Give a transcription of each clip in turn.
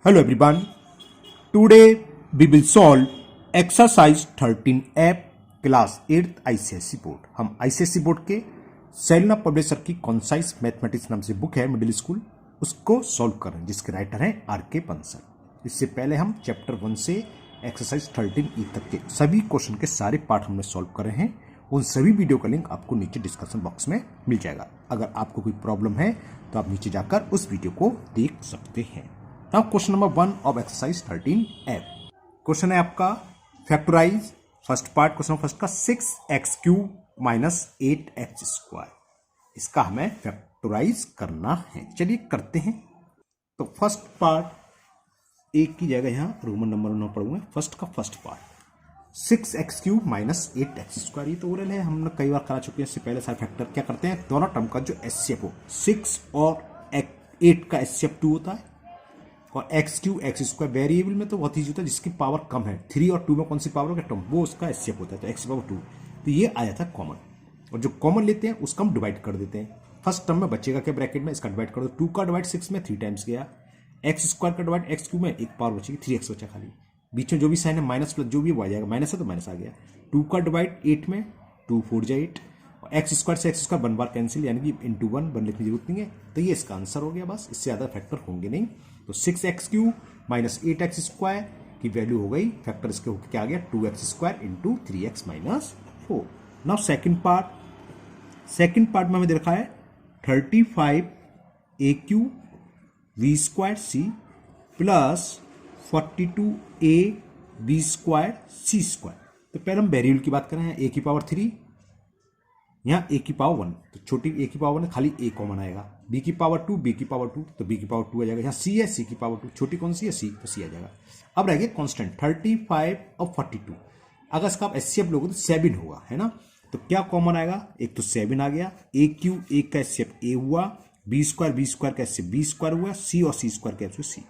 Hello everyone. Today we will solve exercise 13F class 8th ICSE board. हम ICSE board के Selina publisher की concise mathematics नाम से book है middle school, उसको सॉल्व कर रहे हैं, जिसके राइटर हैं RK बंसल। इससे पहले हम चैप्टर 1 से एक्सरसाइज 13E तक के सभी क्वेश्चन के सारे पार्ट हमने सॉल्व कर रहे हैं। उन सभी वीडियो का लिंक आपको नीचे डिस्क्रिप्शन बॉक्स में मिल जाएगा। अगर आपको कोई प्रॉब्लम है तो आप नीचे जाकर उस वीडियो को देख सकते हैं। Now question number 1 of exercise 13F। Question है आपका factorize first part, question first का 6x³ माइनस 8x²। इसका हमें फैक्टराइज करना है। चलिए करते हैं। तो फर्स्ट पार्ट एक की जगह यहां रोमन नंबर में पढ़ूंगा। फर्स्ट का first part 6x³ minus 8x²। ये तो ओरल है, हमने कई बार करा चुके हैं। इससे पहले सारे फैक्टर क्या करते हैं, दोनों टर्म का जो एचसीएफ हो 6 और 8 का एचसीएफ 2 होता है, और x³ x² वेरिएबल में तो बहुत ईजी होता है, जिसकी पावर कम है। 3 और 2 में कौन सी पावर का टर्म, वो उसका एचसीएफ होता है, तो x² 2। तो ये आया था कॉमन, और जो कॉमन लेते हैं उसका हम डिवाइड कर देते हैं। फर्स्ट टर्म में बचेगा क्या ब्रैकेट में, इसका डिवाइड कर दो। 2 का डिवाइड 6 में 3 टाइम्स गया, x² का डिवाइड x³ में एक पावर बचेगी, 3x बचा खाली। बीच में जो भी साइन है माइनस प्लस जो भी वो आ जाएगा, माइनस है तो माइनस आ गया। 2 का डिवाइड 8 में 2 4 जा 8, और x² से x² 1 बार कैंसिल, यानी कि इंटू 1 लिखने की जरूरत नहीं है। तो ये इसका आंसर हो गया, बस इससे ज्यादा फैक्टर होंगे नहीं। तो 6x³ माइनस 8x² की वैल्यू हो गई, फैक्टर इसके होकर क्या आ गया 2x² into 3x minus 4। Now second part में हमें देखा है 35AQ V²C प्लस 42AB²C²। तो पहले हम वेरिएबल की बात कर रहे हैं। a की पावर 3, यहाँ a की पावर 1, तो छोटी a की पावर 1 खाली a कॉमन आएगा। b की पावर 2, b की पावर 2, तो b की पावर 2 आ जाएगा। यहाँ c है, c की पावर 2, छोटी कौन सी है c, तो c आ जाएगा। अब रह गया कांस्टेंट 35 और 42। अगर इसका आप एचसीएफ लोगे तो 7 होगा, है ना। तो क्या कॉमन आएगा, एक तो 7 आ गया, AQ एक का एचसीएफ a हुआ, b² का एचसीएफ b² हुआ, c और c² का एचसीएफ c।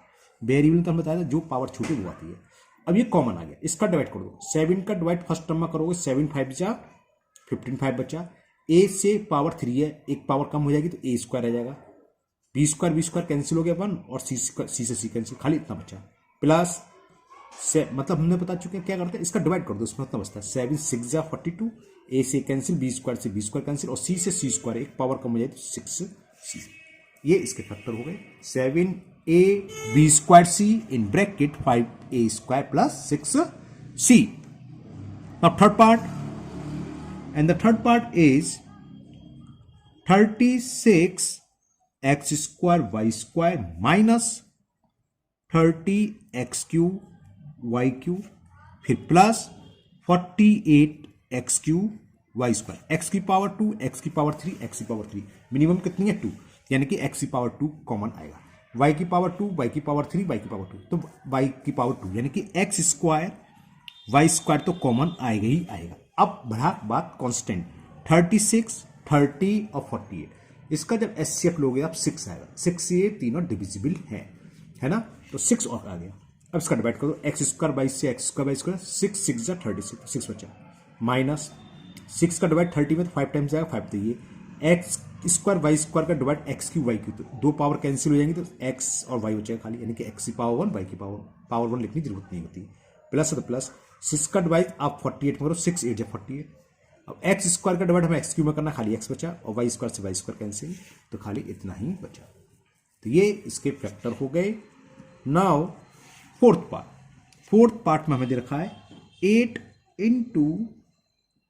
वेरिएबल तो हम बताया था जो पावर छोटी वो आती है। अब ये कॉमन आ गया, इसका डिवाइड कर दो। 7 का डिवाइड फर्स्ट टर्म में करोगे, 7 5 बचा 15 बचा। a से पावर 3 है, एक पावर कम हो जाएगी तो a² आ जाएगा। b² कैंसिल हो गया 1, और c से c कैंसिल, खाली इतना बचा। प्लस से मतलब हमने बता चुके हैं क्या करते हैं, इसका डिवाइड कर दो, इसमें इतना बचता है 7 6 जा 42, a से कैंसिल, b² से b² कैंसिल, और c से c², एक पावर कम हो जाए तो 6c। ये इसके फैक्टर हो गए 7AB² in bracket 5a² plus 6c। Now third part, and the third part is 36x² y² minus 30x³ y³, फिर प्लस 48x³ y²। x की पावर 2, x की पावर 3, x की पावर 3, मिनिमम कितनी है 2, यानी कि x की पावर 2 कॉमन आएगा। y की पावर 2, y की पावर 3, y की पावर 2, तो y की पावर 2, यानी कि x² y² तो कॉमन आएगा ही आएगा। अब बढ़ा बात कांस्टेंट 36, 30 और 48। इसका जब एचसीएफ लोगे आप 6 आएगा। 6 से ये तीनों डिविजिबल है ना, तो 6 और आ गया। अब इसका डिवाइड करो, x² 22 से x² 22, 6 6 जा 36, 6 बचा, माइनस 6 का डिवाइड 30 में तो 5 टाइम्स आएगा, 5 तो ये x² y² का डिवाइड x³ y³, तो दो पावर कैंसिल हो जाएंगे तो x और y बचेगा खाली, यानी कि x की पावर 1 y की पावर 1 लिखने की जरूरत नहीं होती। प्लस है तो प्लस 6 का डिवाइड आप 48 में करो, 6 8 जा 48। अब x² का डिवाइड हमें x³ में करना, खाली x बचा, और y² से y² कैंसिल, तो खाली इतना ही बचा। तो ये इसके फैक्टर हो गए। नाउ फोर्थ पार्ट में हमें दे रखा है 8 इंटू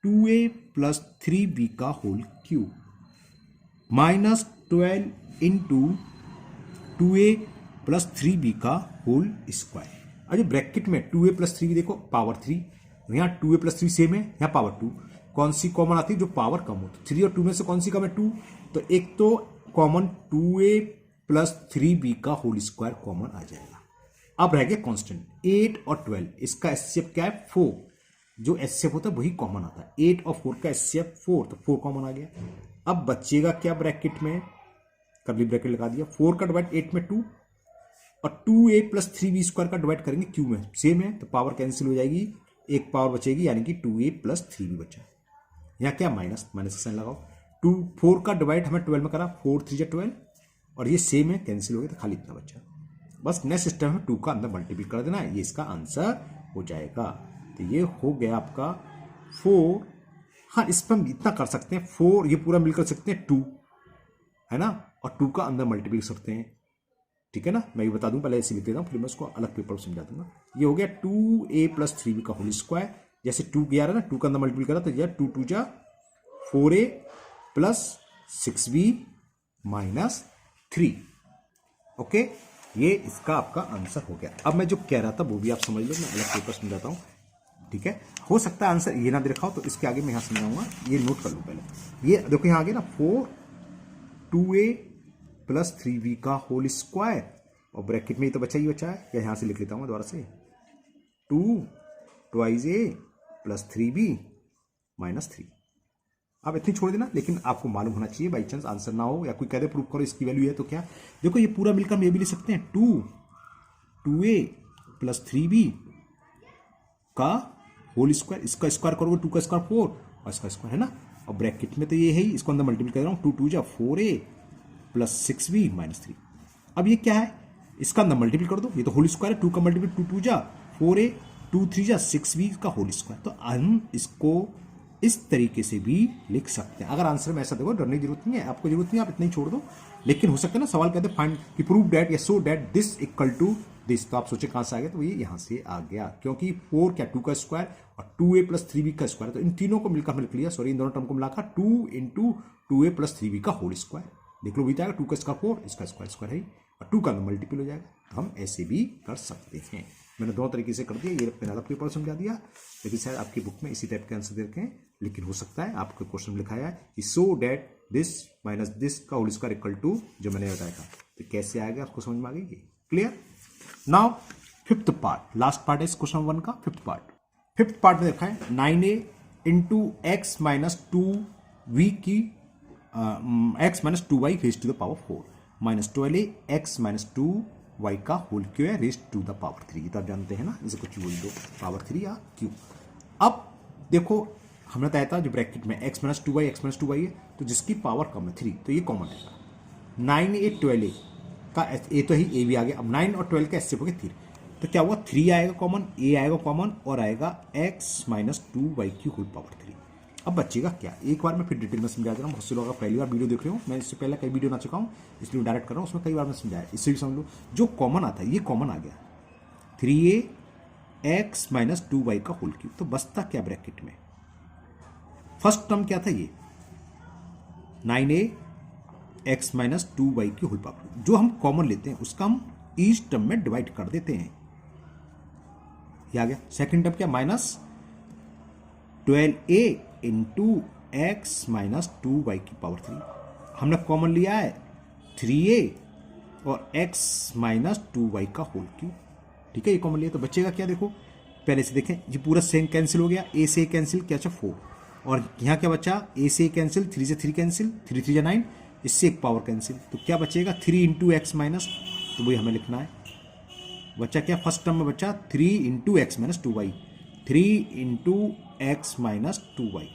2a प्लस 3b का whole cube minus 12 into 2a plus 3b का होल स्क्वायर। अरे ब्रैकेट में 2a प्लस 3b देखो पावर 3, यहाँ 2a प्लस 3 सेम है, यहाँ पावर 2, कौन सी कॉमन आती है, जो पावर कम हो। तो 3 और 2 में से कौन सी कम है 2, तो एक तो कॉमन 2a प्लस 3b का होल स्क्वायर कॉमन आ जाएगा। अब रह गया कांस्टेंट 8 और 12, इसका एचसीएफ क्या है 4, जो एचसीएफ होता है वही कॉमन आता है। 8 और 4 का एचसीएफ 4, तो 4 कॉमन आ गया। अब बचेगा क्या ब्रैकेट में, कर्ली ब्रैकेट लगा दिया, 4 का डिवाइड 8 में 2, और 2a प्लस 3b² का डिवाइड करेंगे क्यू में, सेम है तो पावर कैंसिल हो जाएगी, एक पावर बचेगी, यानी कि 2a प्लस 3b बचा। यहाँ क्या माइनस का साइन लगाओ। 4 का डिवाइड हमें 12 में करा, 4 3 12, और ये सेम है कैंसिल हो गया, तो खाली इतना बचा। बस नेक्स्ट स्टेप में 2 का अंदर मल्टीप्लाई कर देना है, ये इसका आंसर हो जाएगा। तो ये हो गया आपका 4। हाँ, इस पर हम इतना कर सकते हैं, 4 ये पूरा मिलकर सकते हैं 2 है ना, और 2 का अंदर मल्टीप्लाई कर सकते हैं, ठीक है ना। मैं ये बता दूं, पहले ऐसे लिख देता हूँ, फिर मैं उसको अलग पेपर समझा दूंगा। ये हो गया 2a + 3b का होल स्क्वायर। जैसे 2 गया ना, 2 का अंदर मल्टीप्लाई करा तो यह 2 2 जा 4a + 6b - 3। ओके, ये इसका आपका आंसर हो गया। अब मैं जो कह रहा था वो भी आप समझ लो, मैं अलग पेपर समझाता हूँ, ठीक है। हो सकता है आंसर ये ना दे रखा हो, तो इसके आगे मैं यहाँ समझाऊंगा, ये नोट कर लो पहले। ये देखो यहाँ आगे ना 4 2a + 3b का होल स्क्वायर, और ब्रैकेट में ही तो बचा ही बचा है, या यहाँ से लिख लेता हूँ मैं दोबारा से, 2 2a + 3b - 3। आप इतनी छोड़ देना, लेकिन आपको मालूम होना चाहिए, बाई चांस आंसर ना हो या कोई कह दे प्रूफ करो इसकी वैल्यू है, तो क्या देखो ये पूरा मिलकर हम ये भी लिख सकते हैं 2a + 3b का होल स्क्वायर। इसका स्क्वायर करोगे 2 का स्क्वायर 4 और इसका स्क्वायर है ना, और ब्रैकेट में तो ये है ही, इसको अंदर मल्टीप्लाई कर रहा हूँ, 2 2 जा 4a + 6b - 3। अब ये क्या है, इसका अंदर मल्टीप्लाई कर दो, ये तो होल स्क्वायर है, 2 का मल्टीप्लाई 2 2 जा 4a 2 3 जा 6b का होल स्क्वायर। तो हम इसको इस तरीके से भी लिख सकते हैं। अगर आंसर में ऐसा देखो, डरने की जरूरत नहीं है, आपको जरूरत नहीं है, आप इतना ही छोड़ दो। लेकिन हो सकता है ना सवाल कहते हैं फाइंड कि प्रूव दैट या show that this equal to this, तो आप सोचे कहां से आ गया, तो ये यहां से आ गया, क्योंकि 4 क्या 2 का स्क्वायर और 2a + 3b का स्क्वायर, तो इन तीनों को मिलकर हमने लिख लिया, सॉरी इन दोनों टर्म को मिलाकर 2 × 2a + 3b का होल स्क्वायर। देख लो भी जाएगा, 2 का स्क्वायर 4, इसका स्क्वायर स्क्वायर है, और 2 का मल्टीपल हो जाएगा। तो हम ऐसे भी कर सकते हैं। मैंने दोनों तरीके से कर दिया, ये मैंने अलग पेपर समझा दिया, लेकिन शायद आपकी बुक में इसी टाइप के आंसर दे रखे हैं, लेकिन हो सकता है आपके क्वेश्चन में लिखा है कि so that this minus this का होल स्क्वायर इक्वल टू जो मैंने बताया था, तो कैसे आएगा आपको समझ में आ गई। Clear. Now fifth part, last part है इस क्वेश्चन 1 का, फिफ्थ पार्ट। फिफ्थ पार्ट में देखा है 9a × x - 2v की x - 2y raise to the power 4 - 12a x - 2y का होल क्यू है रेज टू द पावर 3। तो आप जानते हैं ना, इसे कुछ बोल दो पावर 3 या क्यू। अब देखो हमने बताया था जो ब्रैकेट में x - 2y है, तो जिसकी पावर कम है 3, तो ये कॉमन आएगा। 9a 12a का ए तो ही ए भी आ गया, अब 9 और 12 का एस हो गया 3, तो क्या हुआ 3 आएगा कॉमन, ए आएगा कॉमन, और आएगा x - 2y की होल पावर 3। अब बचेगा क्या, एक बार मैं फिर डिटेल में समझा दे रहा हूँ। बहुत से लोग पहली बार वीडियो देख रहे हो, मैं इससे पहले कई वीडियो ना चुका हूँ, इसलिए डायरेक्ट कर रहा हूँ, उसमें कई बार मैं समझाया, इससे भी समझ लो। जो कॉमन आता है ये कॉमन आ गया, 3a x - 2y का होल क्यूब, तो बचता क्या ब्रैकेट में, फर्स्ट टर्म क्या था, ये 9a x - 2y की होल पावर, जो हम कॉमन लेते हैं उसका हम ईच टर्म में डिवाइड कर देते हैं, ये आ गया। सेकंड टर्म क्या, -12a × x - 2y की पावर 3, हमने कॉमन लिया है 3a और x - 2y का होल क्यूब, ठीक है, ये कॉमन लिया, तो बचेगा क्या, देखो पहले से देखें, ये पूरा सेम कैंसिल हो गया, a से कैंसिल क्या अच्छा 4, और यहाँ क्या बचा, a से कैंसिल, 3 से 3 कैंसिल, 3 3 9, इससे एक पावर कैंसिल, तो क्या बचेगा 3 × x माइनस, तो वही हमें लिखना है। बचा क्या, फर्स्ट टर्म में बचा 3 × x - 2y, 3 × x - 2y,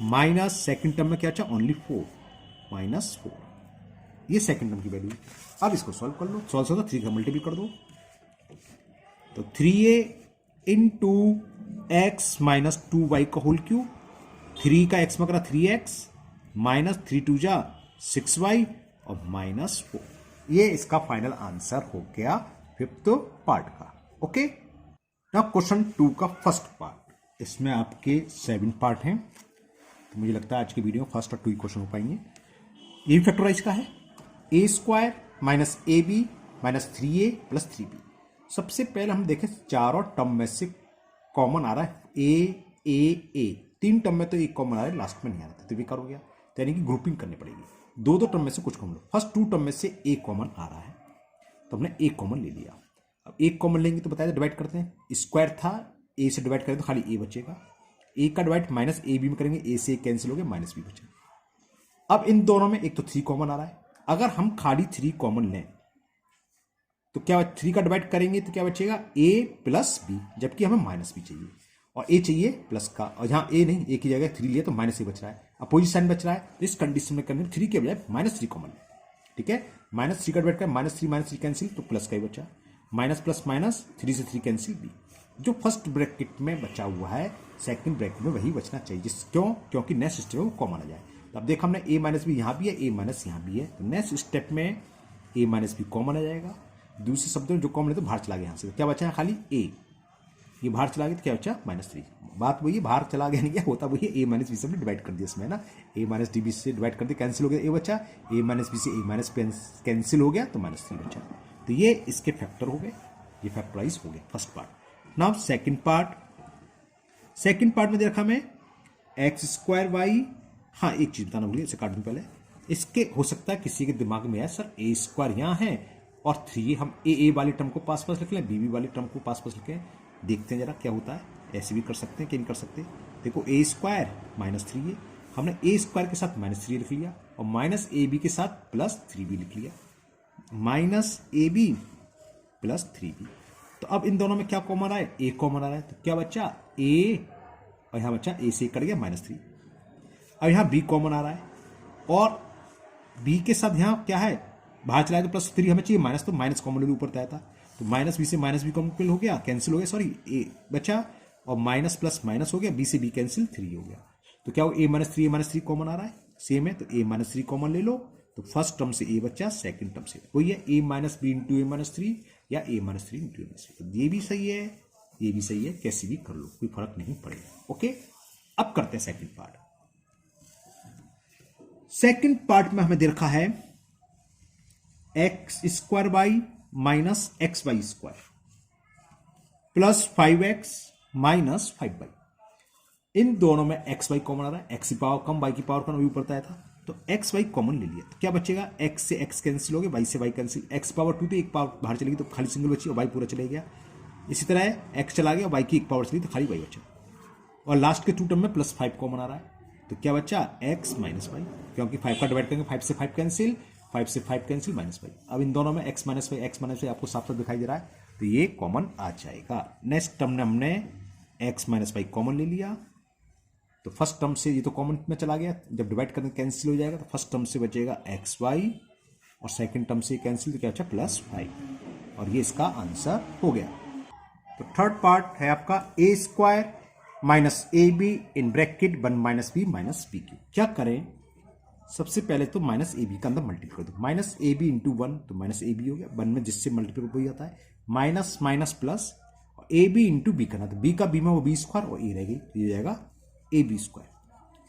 minus second term में क्या बचा, ओनली 4 -4, ये सेकेंड टर्म की वैल्यू। अब इसको सॉल्व कर लो, सॉल्व होगा 3 का मल्टीप्लाई कर दो, तो 3a × x - 2y का होल क्यूब, 3 का x में करा 3x, -3 2 जा 6y और -4, ये इसका फाइनल आंसर हो गया फिफ्थ पार्ट का। ओके, नाउ क्वेश्चन 2 का फर्स्ट पार्ट, इसमें आपके 7 पार्ट हैं, तो मुझे लगता है आज की वीडियो में फर्स्ट और 2 क्वेश्चन हो पाएंगे। ये भी फैक्टराइज का है, a² - ab - 3a + 3b। सबसे पहले हम देखें चारों टर्म में से कॉमन आ रहा है a, 3 टर्म में तो एक कॉमन आ रहा है, लास्ट में नहीं आ रहा था, तो बेकार हो गया, तो यानी कि ग्रुपिंग करनी पड़ेगी, 2 टर्म में से कुछ कॉमन लो। फर्स्ट 2 टर्म में से एक कॉमन आ रहा है, तो हमने एक कॉमन ले लिया। अब एक कॉमन लेंगे तो बताया डिवाइड करते हैं, स्क्वायर था, a से डिवाइड करें तो खाली a बचेगा, a का डिवाइड -ab में करेंगे, a से कैंसिल हो गया, -b बचेगा। अब इन दोनों में एक तो 3 कॉमन आ रहा है, अगर हम खाली 3 कॉमन लें तो क्या 3 का डिवाइड करेंगे तो क्या बचेगा, a + b, जबकि हमें -b चाहिए और a चाहिए प्लस का, और यहाँ a नहीं, a की जगह 3 लिया तो -a बच रहा है, अपोजिट साइन बच रहा है, तो इस कंडीशन में करने 3 के बजाय -3 कॉमन, ठीक है, -3 का डिवाइड कर -3 कैंसिल, तो प्लस का ही बचा। माइनस प्लस माइनस, 3 से 3 कैंसिल बी। जो फर्स्ट ब्रैकेट में बचा हुआ है सेकंड ब्रैकेट में वही बचना चाहिए, क्यों? क्योंकि नेक्स्ट स्टेप में कॉमन आ जाए। तो अब देखो हमने ए माइनस बी यहाँ भी है, ए माइनस यहाँ भी है, तो नेक्स्ट स्टेप में ए माइनस बी कॉमन आ जाएगा। दूसरे शब्दों में जो कॉमन है तो बाहर चला गया यहाँ से, तो क्या बचा है खाली ए, ये बाहर चला गया तो क्या बचा -3। बात वही है, बाहर चला गया नहीं, क्या होता वही है, ए माइनस बी से डिवाइड कर दिया इसमें ना, ए माइनस डी बी से डिवाइड कर दिया, कैंसिल हो गया, ए बचा, ए माइनस बी से ए माइनस कैंसिल हो गया तो -3 बचा। तो ये इसके फैक्टर हो गए, ये फैक्टराइज हो गया first part. Now second part में देखा मैं x²y, हाँ एक चीज बताना भूलिए, इसे काट दूं पहले। इसके हो सकता है किसी के दिमाग में है सर a² यहाँ है और 3 हम ए वाली टर्म को पास लिख लें, बी वाली टर्म को पास लिखें, देखते हैं जरा क्या होता है। ऐसे भी कर सकते हैं कि नहीं कर सकते। देखो a² -3 है, हमने a² के साथ -3 लिख लिया और -ab के साथ +3b लिख लिया, -ab +3b। तो अब इन दोनों में क्या कॉमन आया? a कॉमन आ रहा है, तो क्या बच्चा a, और यहां बच्चा a से कट गया -3। अब यहां b कॉमन आ रहा है और b के साथ यहां क्या है, बाहर चला तो +3 हमें चाहिए, माइनस, तो माइनस कॉमन ऊपर था, तो -b से -b कॉमन हो गया, कैंसिल हो गया, सॉरी a बचा, और माइनस प्लस माइनस हो गया, b से b कैंसिल, 3 हो गया। तो क्या हो, a-3 कॉमन आ रहा है, सेम है, तो a-3 कॉमन ले लो, तो फर्स्ट टर्म से a बचा, सेकंड टर्म से वही है a-b इंटू a-3 या a-3 इंटू a-3। तो ये भी सही है, ये भी सही है, कैसे भी कर लो, कोई फर्क नहीं पड़ेगा। ओके, अब करते हैं सेकंड पार्ट। सेकंड पार्ट में हमें दे रखा है x² minus xy² plus 5x minus 5y। इन दोनों में xy कॉमन आ रहा है, x की पावर कम y की पावर कम, अभी ऊपर बताया था, तो xy कॉमन ले लिया, तो क्या बचेगा, x से x कैंसिल हो गया, y से y कैंसिल, x पावर 2 तो एक पावर बाहर चलेगी तो खाली सिंगल बची और y पूरा चले गया। इसी तरह x चला गया, y की एक पावर चली तो खाली y बचा, और लास्ट के 2 टर्म में +5 कॉमन आ रहा है, तो क्या बचा, x माइनस y, क्योंकि 5 का डिवाइड करेंगे, 5 से 5 कैंसिल, 5 से 5 कैंसिल, -y। अब इन दोनों में x माइनस y आपको साफ साफ दिखाई दे रहा है, तो ये कॉमन आ जाएगा। नेक्स्ट टर्म में हमने x माइनस y कॉमन ले लिया, तो फर्स्ट टर्म से ये तो कॉमन में चला गया, जब डिवाइड करने कैंसिल हो जाएगा, तो फर्स्ट टर्म से बचेगा xy और सेकंड टर्म से कैंसिल, तो क्या बचा, +5, और ये इसका आंसर हो गया। तो थर्ड पार्ट है आपका a² minus ab in bracket 1 - b minus b Q. क्या करें, सबसे पहले तो -ab का अंदर मल्टीप्लाई कर दो, -ab इंटू 1 तो -ab हो गया, 1 में जिससे मल्टीप्लाई हो जाता है, minus minus plus, ab into b करना, तो b का b में वो b² और a रह गई, ये जाएगा ab²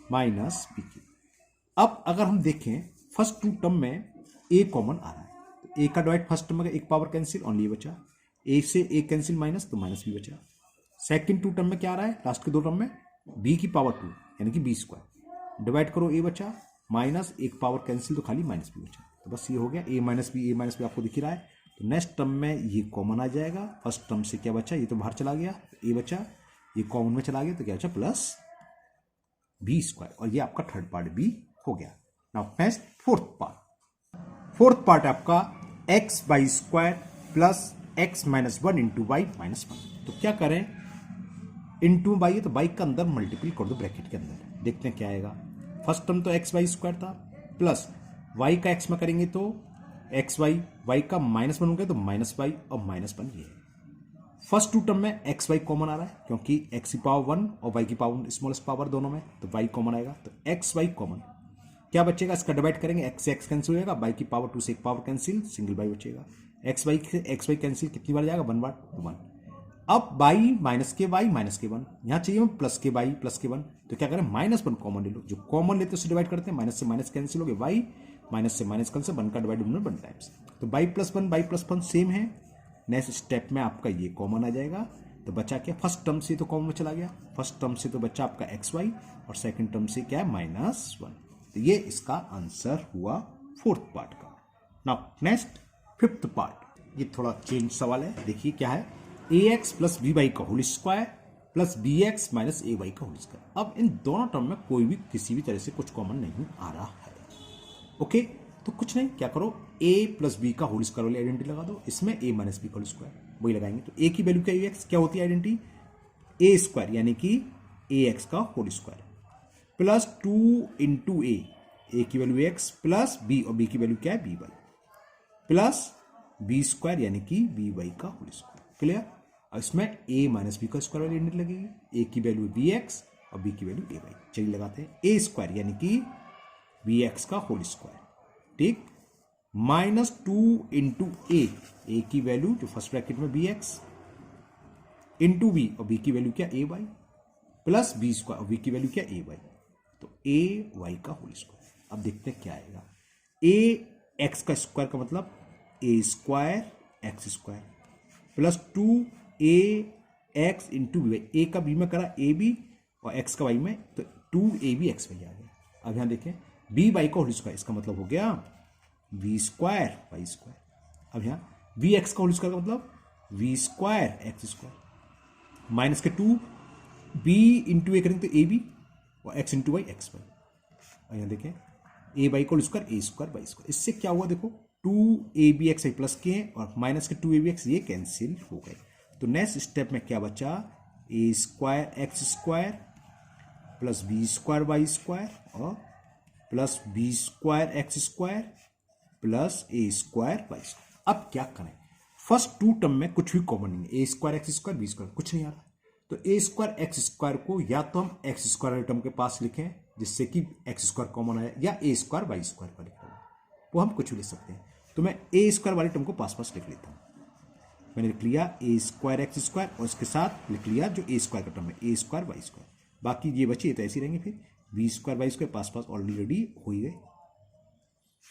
माइनस b क्यू। अब अगर हम देखें फर्स्ट 2 टर्म में a कॉमन आ रहा है, तो a का डिवाइड फर्स्ट टर्म में एक पावर कैंसिल, ओनली बचा, a से a कैंसिल माइनस, तो -b बचा। सेकंड 2 टर्म में क्या आ रहा है, लास्ट के 2 टर्म में b की पावर 2 यानी कि b² डिवाइड करो, a बचा, माइनस एक पावर कैंसिल तो खाली -b बचा, तो बस ये हो गया, a माइनस b आपको दिख रहा है। तो नेक्स्ट टर्म में ये कॉमन आ जाएगा, फर्स्ट टर्म से क्या बचा, ये तो बाहर चला गया, a बचा, ये कॉमन में चला गया, तो क्या बचा, +b², और ये आपका थर्ड पार्ट भी हो गया। नाउ नेक्स्ट फोर्थ पार्ट आपका xy² plus x minus 1 into y minus 1। तो क्या करें, इंटू y है तो y का अंदर मल्टीपल कर दो ब्रैकेट के अंदर, देखते हैं क्या आएगा। फर्स्ट टर्म तो xy² था, प्लस y का x में करेंगे तो xy, y का -1 हो गया तो -y और -1 ये है। फर्स्ट 2 टर्म में xy कॉमन आ रहा है, क्योंकि x की पावर 1 और y की पावर स्मॉलेस्ट पावर दोनों में, तो y कॉमन आएगा, तो xy कॉमन, क्या बचेगा, इसका डिवाइड करेंगे, x से x कैंसिल हो जाएगा, y की पावर 2 से एक पावर कैंसिल, सिंगल y बचेगा, xy कैंसिल कितनी बार जाएगा, 1 बार, तो 1। अब y माइनस के y माइनस के 1, यहाँ चाहिए प्लस के y प्लस के 1, तो क्या करें, -1 कॉमन ले लो, जो कॉमन लेते उससे डिवाइड करते हैं, माइनस से माइनस कैंसिल हो गया, y माइनस से माइनस कैंसिल, 1 का डिवाइड 1 टाइम्स, तो y प्लस 1 सेम है। नेक्स्ट स्टेप में आपका ये कॉमन आ जाएगा, तो बचा क्या, फर्स्ट टर्म से तो कॉमन में चला गया, फर्स्ट टर्म से तो बचा आपका xy और सेकंड टर्म से क्या है, -1, तो ये इसका आंसर हुआ फोर्थ पार्ट का। नाउ नेक्स्ट फिफ्थ पार्ट, ये थोड़ा चेंज सवाल है, देखिए क्या है, ax प्लस by का whole square plus bx minus ay का होल स्क्वायर। अब इन दोनों टर्म में कोई भी किसी भी तरह से कुछ कॉमन नहीं आ रहा है। ओके, तो कुछ नहीं, क्या करो, a प्लस b का होल स्क्वायर वाली आइडेंटिटी लगा दो, इसमें a माइनस b का होल स्क्वायर वही लगाएंगे, तो a की वैल्यू क्या होती है आइडेंटिटी, a² यानी कि ax का whole square plus 2 into a की वैल्यू x प्लस b और b की वैल्यू क्या है, by प्लस बी स्क्वायर यानी कि बी वाई का होल स्क्वायर। क्लियर। और इसमें ए माइनस बी का स्क्वायर वाली लिमिट लगेगी। ए की वैल्यू बी एक्स और बी की वैल्यू ए वाई। चलिए लगाते हैं। ए स्क्वायर यानी कि बी एक्स का होल स्क्वायर, ठीक, माइनस 2 इंटू ए की वैल्यू जो फर्स्ट ब्रैकेट में बी एक्स इंटू बी और बी की वैल्यू क्या ए वाई, प्लस बी स्क्वायर और बी की वैल्यू क्या ए वाई, तो ए वाई का होल स्क्वायर। अब देखते हैं क्या आएगा। ए एक्स का स्क्वायर का मतलब ए स्क्वायर एक्स स्क्वायर प्लस 2 ए एक्स इंटू बी। ए का बी में करा ए बी और एक्स का वाई में, तो 2 ए बी एक्स वाई आ गया। अब यहां देखें बी वाई का होल स्क्वायर, इसका मतलब हो गया वी स्क्वायर वाई स्क्वायर। अब यहां वी एक्स का होल स्क्वायर का मतलब b square x square minus के 2 बी इंटू ए करेंगे तो ए बी और x into y x y. और यहां देखें ए वाई का whole square a square Y square. इससे क्या हुआ देखो 2 ए बी एक्स प्लस के और माइनस के 2 ए बी एक्स ये कैंसिल हो गए। तो नेक्स्ट स्टेप में क्या बचा, ए square x square plus B square Y square और plus B square x square plus A square Y square. अब क्या करें, फर्स्ट 2 टर्म में कुछ भी कॉमन नहीं है, A square x square B square कुछ नहीं आ रहा, तो ए स्क्वायर एक्स स्क्वायर को या तो हम एक्स स्क्वायर वाले टर्म के पास लिखें जिससे कि एक्स स्क्वायर कॉमन आए, या ए स्क्वायर वाई स्क्वायर का लिखा हुआ वो हम कुछ भी लिख सकते हैं। तो मैं ए स्क्वायर वाले टर्म को पास पास लिख लेता हूँ। मैंने लिख लिया ए स्क्वायर एक्स स्क्वायर और इसके साथ लिख लिया जो ए स्क्वायर का टर्म है ए स्क्वायर वाई स्क्वायर। बाकी ये बचे तो ऐसे ही रहेंगे, फिर बी स्क्वायर वाई स्क्वायर पास पास ऑलरेडी हो ही गए।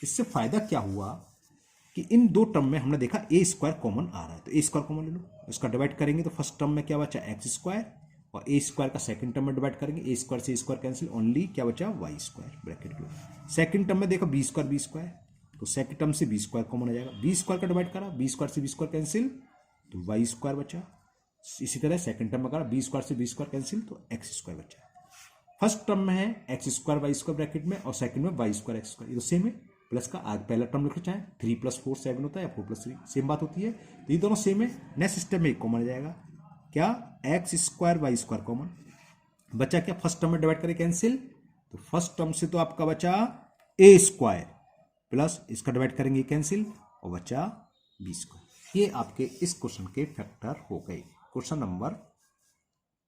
इससे फायदा क्या हुआ कि इन 2 टर्म में हमने देखा ए स्क्वायर कॉमन आ रहा है, तो ए स्क्वायर कॉमन ले लो, इसका डिवाइड करेंगे तो फर्स्ट टर्म में क्या बचा एक्स स्क्वायर और ए स्क्वायर का सेकंड टर्म में डिवाइड करेंगे ए स्क्वायर से ए स्क्वायर कैंसिल, ओनली क्या बचा y square bracket close. Second term में देखो बी स्क्वायर तो सेकंड टर्म से बी स्क्वायर कॉमन आ जाएगा, बी स्क्वायर का डिवाइड करा बी स्क्वायर से बी स्क्वायर कैंसिल तो वाई स्क्वायर बचा। इसी तरह सेकंड टर्म में करा बी स्क्वायर से बी स्क्वायर कैंसिल तो एक्स स्क्वायर बचा। फर्स्ट टर्म में है x square Y square bracket में और सेकंड में वाई स्क्वायर एक्स स्क्वायर, ये तो सेम है। प्लस का आज पहला टर्म लिख लो, चाहे 3 + 4 7 होता है या 4 + 3 सेम बात होती है, तो ये दोनों सेम है। नेक्स्ट स्टेप में एक कॉमन आ जाएगा, क्या x square Y square common बचा, क्या फर्स्ट टर्म में डिवाइड करें कैंसिल, तो फर्स्ट टर्म से तो आपका बचा ए स्क्वायर प्लस इसका डिवाइड करेंगे कैंसिल और बचा बी स्क्वायर। ये आपके इस क्वेश्चन के फैक्टर हो गए, क्वेश्चन नंबर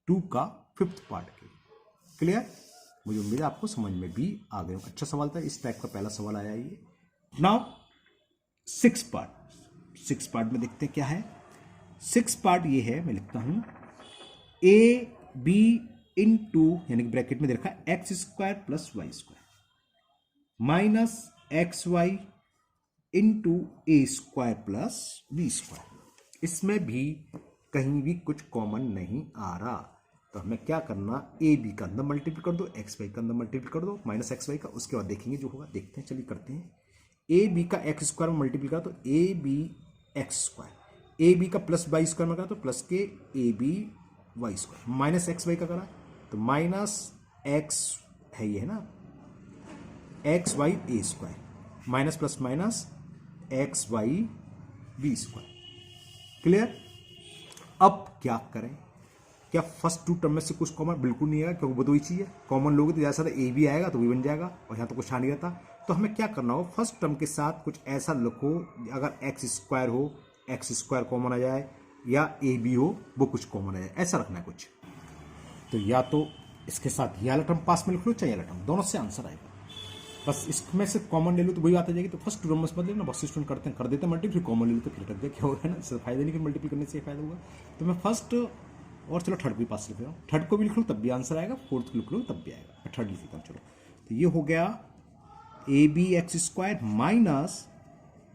2 का 5th पार्ट के। क्लियर, मुझे उम्मीद है आपको समझ में भी आ गए। अच्छा सवाल था, इस टाइप का पहला सवाल आया ये। नाउ 6 पार्ट में देखते हैं क्या है। 6 पार्ट ये है, मैं लिखता हूं ए बी इंटू यानी कि ब्रैकेट में दे रखा है x square plus Y square minus x Y into A square plus B square. इसमें भी कहीं भी कुछ कॉमन नहीं आ रहा, तो हमें क्या करना, ए बी का अंदर मल्टीप्लाई कर दो, एक्स वाई का अंदर मल्टीप्लाई कर दो माइनस एक्स वाई का, उसके बाद देखेंगे जो होगा। देखते हैं, चलिए करते हैं। ए बी का एक्स स्क्वायर में मल्टीप्लाई करा तो A B x square, A B का प्लस वाई स्क्वायर में करा तो प्लस के A B Y square, minus x Y का करा तो माइनस एक्स है ये है ना एक्स वाई ए square minus plus minus x Y B square. Clear. अब क्या करें, क्या फर्स्ट 2 टर्म में से कुछ कॉमन बिल्कुल नहीं आएगा क्योंकि वो 2 ही चीज है। कॉमन लोगे तो जैसा ए भी आएगा तो भी बन जाएगा और यहाँ तो कुछ आ नहीं रहता। तो हमें क्या करना हो, फर्स्ट टर्म के साथ कुछ ऐसा लिखो अगर एक्स स्क्वायर हो एक्स स्क्वायर कॉमन आ जाए या ए बी हो वो कुछ कॉमन आ जाए, ऐसा रखना है कुछ। तो या तो इसके साथ ये वाला टर्म पास में लिख लो चाहे ये वाला टर्म, दोनों से आंसर आएगा। बस इसमें से कॉमन ले लो तो वही बात आ जाएगी। तो फर्स्ट 2 टर्म से बदले ना बस स्टूडेंट कर देते मल्टीप्लाई, फिर कॉमन ले लो तो फिर रख दे, क्या होगा ना, इससे फायदा नहीं कि मल्टीप्लाई करने से फायदा होगा। तो मैं फर्स्ट और चलो थर्ड भी पास लिख रहा हूँ, थर्ड को भी लिख लो तब भी आंसर आएगा, फोर्थ को लिख लो तब भी आएगा। मैं थर्ड लिखता हूँ, चलो। तो ये हो गया a B x square minus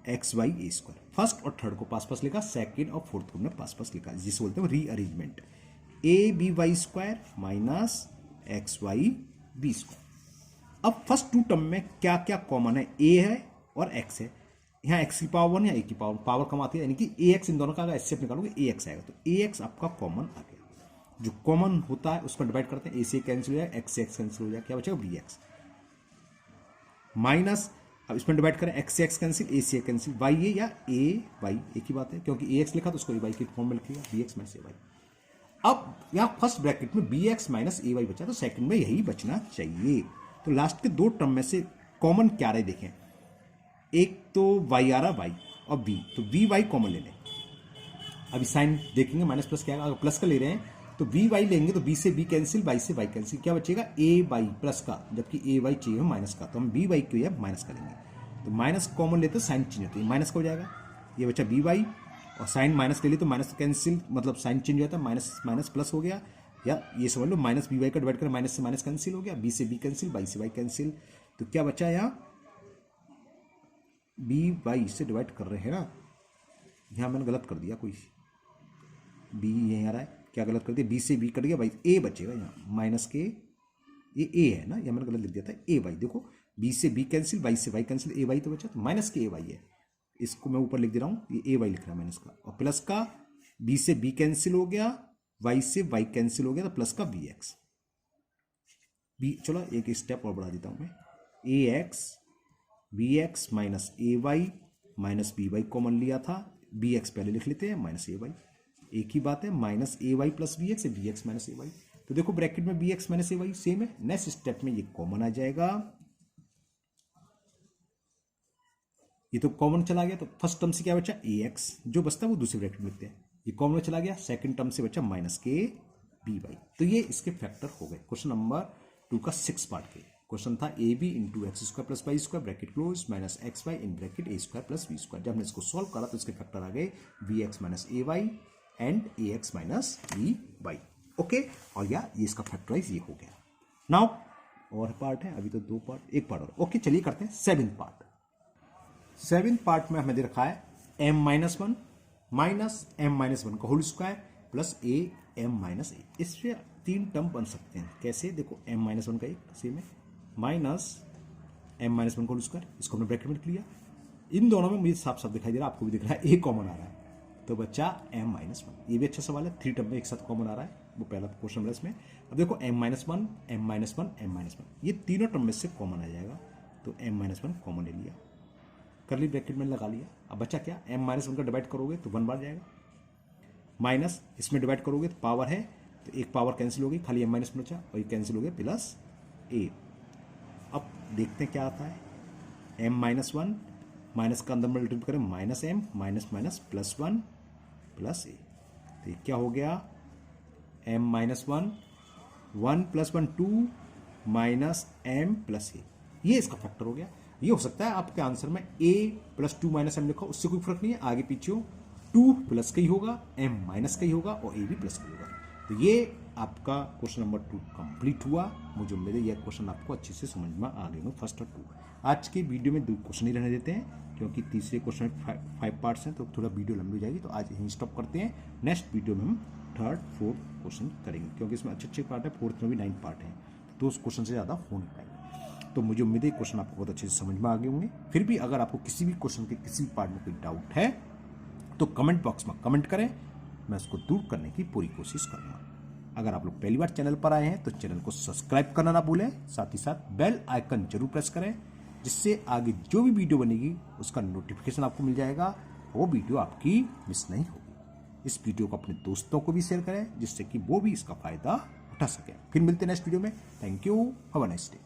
x Y A square. First और थर्ड को पास पास लिखा, सेकंड और फोर्थ को हमने पास पास लिखा, जिसे बोलते हैं rearrangement. A B Y square minus x Y B square. अब फर्स्ट 2 टर्म में क्या क्या कॉमन है, ए है और एक्स है। यहाँ एक्स की पावर 1 या ए की पावर कम आती है, यानी कि ए एक्स इन दोनों का अगर एचसीएफ निकालोगे ए एक्स आएगा। तो ए एक्स आपका कॉमन आ गया, जो कॉमन होता है उसको डिवाइड करते हैं, ए से कैंसिल हो जाए एक्स से एक्स कैंसिल हो जाए, क्या बचेगा बी एक्स माइनस, अब इसमें डिवाइड करें एक्स से एक्स कैंसिल ए से कैंसिल, वाई ए या ए वाई एक ही बात है, क्योंकि ए एक्स लिखा तो उसको ए वाई की फॉर्म में लिखिएगा बी एक्स माइनस ए वाई। अब यहाँ फर्स्ट ब्रैकेट में बी एक्स माइनस ए वाई बचा, तो सेकंड में यही बचना चाहिए। तो लास्ट के 2 टर्म में से कॉमन क्या रहे देखें, एक तो वाई आ रहा वाई और बी, तो वी वाई कॉमन ले लें। अभी साइन देखेंगे माइनस प्लस क्या है, अगर प्लस का ले रहे हैं तो वी वाई लेंगे तो बी से बी कैंसिल, वाई से वाई कैंसिल, क्या बचेगा ए वाई प्लस का, जबकि ए वाई चाहिए माइनस का, तो हम बी वाई को या माइनस करेंगे। तो माइनस कॉमन लेते साइन चेंज होती है, माइनस का हो जाएगा, ये बचा बी वाई, और साइन माइनस ले ली तो माइनस कैंसिल, मतलब साइन चेंज हो जाता है, माइनस माइनस प्लस हो गया, या ये समझ लो माइनस बी वाई का डिवाइड कर माइनस से माइनस कैंसिल हो गया, बी से बी कैंसिल, वाई से वाई कैंसिल, तो क्या बचा यहाँ बी वाई से डिवाइड कर रहे हैं ना, यहाँ मैंने गलत कर दिया, कोई बी यहीं आ रहा है, क्या गलत कर दिया, बी से बी कट गया, भाई ए बचेगा यहाँ माइनस के, ये ए है ना, यहाँ मैंने गलत लिख दिया था, ए वाई, देखो बी से बी कैंसिल, वाई से वाई कैंसिल, ए वाई तो बचा, तो माइनस के ए वाई है, इसको मैं ऊपर लिख दे रहा हूँ, ये ए वाई लिख रहा है माइनस का, और प्लस का बी से बी कैंसिल हो गया, वाई से वाई कैंसिल हो गया, तो प्लस का बी एक्स, बी, चलो एक स्टेप और बढ़ा देता हूँ मैं, A X B x minus A Y minus B Y common लिया था, बी एक्स पहले लिख लेते हैं माइनस ए वाई, एक ही बात है, माइनस ए Y plus B X, B x minus ए वाई, तो देखो ब्रैकेट में बी एक्स माइनस ए वाई सेम है, नेक्स्ट स्टेप में ये कॉमन आ जाएगा, ये तो कॉमन चला गया, तो फर्स्ट टर्म से क्या बचा ए एक्स, जो बचता है वो दूसरे ब्रैकेट में लिखते हैं, ये कॉमन में चला गया, सेकंड टर्म से बचा माइनस के बी वाई, तो ये इसके फैक्टर हो गए। क्वेश्चन नंबर 2 का 6 पार्ट के क्वेश्चन था, a b into x square plus Y square bracket close minus x y in bracket a square plus B square. जब हमने इसको सॉल्व करा तो इसके फैक्टर आ गए b x minus A y and a x minus B y, okay, और या ये इसका फैक्टराइज ये हो गया। नाउ और पार्ट है, अभी तो 2 पार्ट, एक पार्ट और, ओके, चलिए करते हैं 7th पार्ट। 7th पार्ट में हमें दे रखा है m minus one minus M minus one का whole square plus A M minus A, इससे 3 टर्म बन सकते हैं, कैसे, देखो m माइनस वन का एक सेम है माइनस एम माइनस वन का होल स्क्वायर, इसको हमने ब्रैकेट में लिख लिया, इन दोनों में मुझे साफ साफ दिखाई दे रहा है, आपको भी दिख रहा है, ए कॉमन आ रहा है, तो बच्चा m माइनस वन, ये भी अच्छा सवाल है, 3 टर्म में एक साथ कॉमन आ रहा है, वो पहला क्वेश्चन है इसमें। अब देखो m minus one m minus one m minus one, ये तीनों टर्म में से कॉमन आ जाएगा, तो m माइनस वन कॉमन ले लिया, करली ब्रैकेट में लगा लिया, अब बच्चा क्या, m माइनस वन का डिवाइड करोगे तो 1 बार जाएगा, माइनस इसमें डिवाइड करोगे तो पावर है, तो एक पावर कैंसिल हो गई, खाली m माइनस बचा, और ये कैंसिल हो गया प्लस a। अब देखते हैं क्या आता है, m माइनस वन माइनस का अंदर मल्टीप्लाई करें minus M minus minus plus one plus A, तो ये क्या हो गया, m minus one one plus one 2 minus M plus A, ये इसका फैक्टर हो गया। ये हो सकता है आपके आंसर में a प्लस 2 माइनस एम लिखा, उससे कोई फर्क नहीं है, आगे पीछे हो 2 प्लस का ही होगा, m माइनस का ही होगा, और a भी प्लस का ही होगा। तो ये आपका क्वेश्चन नंबर 2 कंप्लीट हुआ। मुझे उम्मीद है यह क्वेश्चन आपको अच्छे से समझ में आ गए होंगे, फर्स्ट और 2। आज के वीडियो में 2 क्वेश्चन ही रहने देते हैं, क्योंकि तीसरे क्वेश्चन में 5 पार्ट्स हैं, तो थोड़ा वीडियो लंबी हो जाएगी, तो आज यहीं स्टॉप करते हैं। नेक्स्ट वीडियो में हम 3rd 4th क्वेश्चन करेंगे, क्योंकि इसमें अच्छे पार्ट है, 4th में भी 9 पार्ट हैं, तो उस क्वेश्चन से ज़्यादा हो नहीं पाएंगे। तो मुझे उम्मीद है क्वेश्चन आपको बहुत अच्छे से समझ में आ गए होंगे। फिर भी अगर आपको किसी भी क्वेश्चन के किसी भी पार्ट में कोई डाउट है तो कमेंट बॉक्स में कमेंट करें, मैं उसको दूर करने की पूरी कोशिश करूँगा। अगर आप लोग पहली बार चैनल पर आए हैं तो चैनल को सब्सक्राइब करना ना भूलें, साथ ही साथ बेल आइकन जरूर प्रेस करें, जिससे आगे जो भी वीडियो बनेगी उसका नोटिफिकेशन आपको मिल जाएगा, वो वीडियो आपकी मिस नहीं होगी। इस वीडियो को अपने दोस्तों को भी शेयर करें, जिससे कि वो भी इसका फायदा उठा सकें। फिर मिलते हैं नेक्स्ट वीडियो में। Thank you, have a nice day.